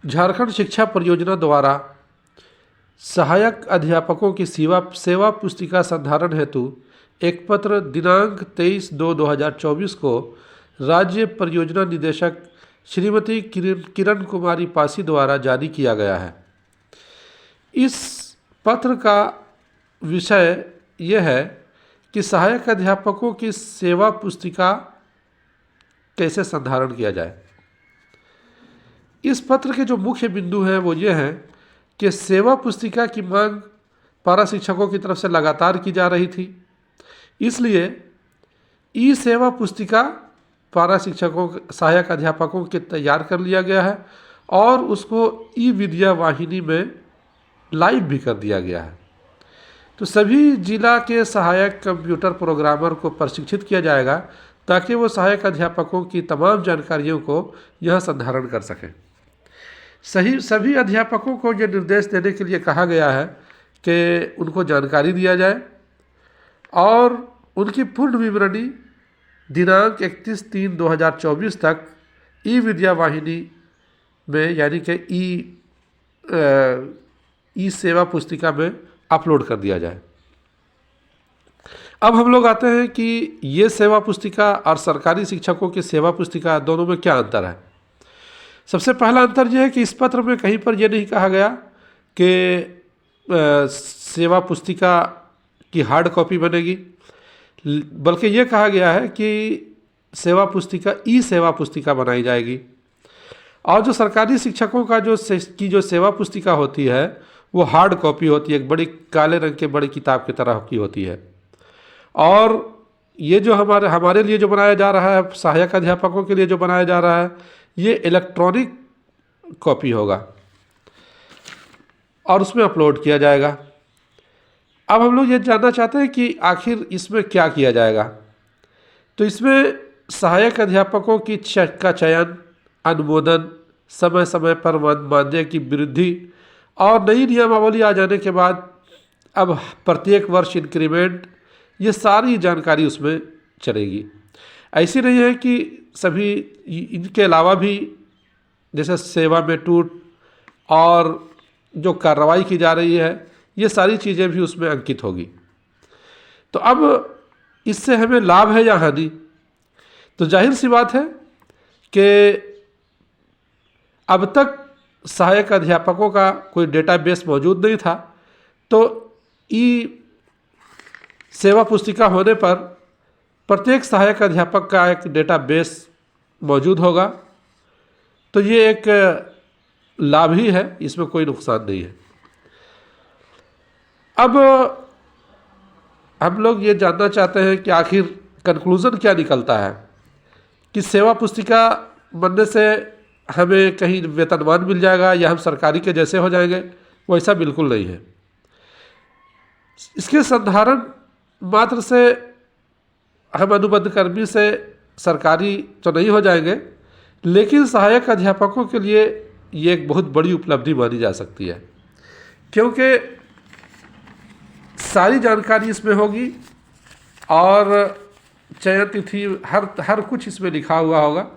झारखंड शिक्षा परियोजना द्वारा सहायक अध्यापकों की सेवा पुस्तिका संधारण हेतु एक पत्र दिनांक 23/2/2024 को राज्य परियोजना निदेशक श्रीमती किरण कुमारी पासी द्वारा जारी किया गया है। इस पत्र का विषय यह है कि सहायक अध्यापकों की सेवा पुस्तिका कैसे संधारण किया जाए। इस पत्र के जो मुख्य बिंदु हैं वो ये हैं कि सेवा पुस्तिका की मांग पारा शिक्षकों की तरफ से लगातार की जा रही थी, इसलिए ई सेवा पुस्तिका पारा शिक्षकों सहायक अध्यापकों के तैयार कर लिया गया है और उसको ई विद्या वाहिनी में लाइव भी कर दिया गया है। तो सभी जिला के सहायक कंप्यूटर प्रोग्रामर को प्रशिक्षित किया जाएगा ताकि वो सहायक अध्यापकों की तमाम जानकारियों को यह संधारण कर सकें। सभी अध्यापकों को ये निर्देश देने के लिए कहा गया है कि उनको जानकारी दिया जाए और उनकी पूर्ण विवरणी दिनांक 31/3/2024 तक ई विद्या वाहिनी में यानी कि ई सेवा पुस्तिका में अपलोड कर दिया जाए। अब हम लोग आते हैं कि ये सेवा पुस्तिका और सरकारी शिक्षकों की सेवा पुस्तिका दोनों में क्या अंतर है। सबसे पहला अंतर यह है कि इस पत्र में कहीं पर यह नहीं कहा गया कि सेवा पुस्तिका की हार्ड कॉपी बनेगी, बल्कि ये कहा गया है कि सेवा पुस्तिका ई सेवा पुस्तिका बनाई जाएगी। और जो सरकारी शिक्षकों का जो सेवा पुस्तिका होती है वो हार्ड कॉपी होती है, एक बड़ी काले रंग के बड़ी किताब की तरह की होती है। और ये जो हमारे लिए जो बनाया जा रहा है, सहायक अध्यापकों के लिए जो बनाया जा रहा है, ये इलेक्ट्रॉनिक कॉपी होगा और उसमें अपलोड किया जाएगा। अब हम लोग ये जानना चाहते हैं कि आखिर इसमें क्या किया जाएगा। तो इसमें सहायक अध्यापकों की का चयन, अनुमोदन, समय समय पर मानदेय की वृद्धि और नई नियमावली आ जाने के बाद अब प्रत्येक वर्ष इंक्रीमेंट, ये सारी जानकारी उसमें चलेगी। ऐसी नहीं है कि सभी, इनके अलावा भी जैसे सेवा में टूट और जो कार्रवाई की जा रही है, ये सारी चीज़ें भी उसमें अंकित होगी। तो अब इससे हमें लाभ है या हानि? तो जाहिर सी बात है कि अब तक सहायक अध्यापकों का कोई डेटाबेस मौजूद नहीं था, तो ई सेवा पुस्तिका होने पर प्रत्येक सहायक अध्यापक का एक डेटाबेस मौजूद होगा। तो ये एक लाभ ही है, इसमें कोई नुकसान नहीं है। अब हम लोग ये जानना चाहते हैं कि आखिर कंक्लूज़न क्या निकलता है कि सेवा पुस्तिका बनने से हमें कहीं वेतनमान मिल जाएगा या हम सरकारी के जैसे हो जाएंगे। वैसा बिल्कुल नहीं है। इसके संधारण मात्र से हम अनुबंध कर्मी से सरकारी तो नहीं हो जाएंगे, लेकिन सहायक अध्यापकों के लिए ये एक बहुत बड़ी उपलब्धि मानी जा सकती है, क्योंकि सारी जानकारी इसमें होगी और चयन तिथि हर कुछ इसमें लिखा हुआ होगा।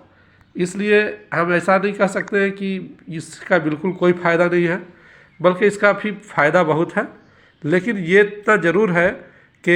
इसलिए हम ऐसा नहीं कह सकते हैं कि इसका बिल्कुल कोई फ़ायदा नहीं है, बल्कि इसका भी फ़ायदा बहुत है। लेकिन ये इतना ज़रूर है कि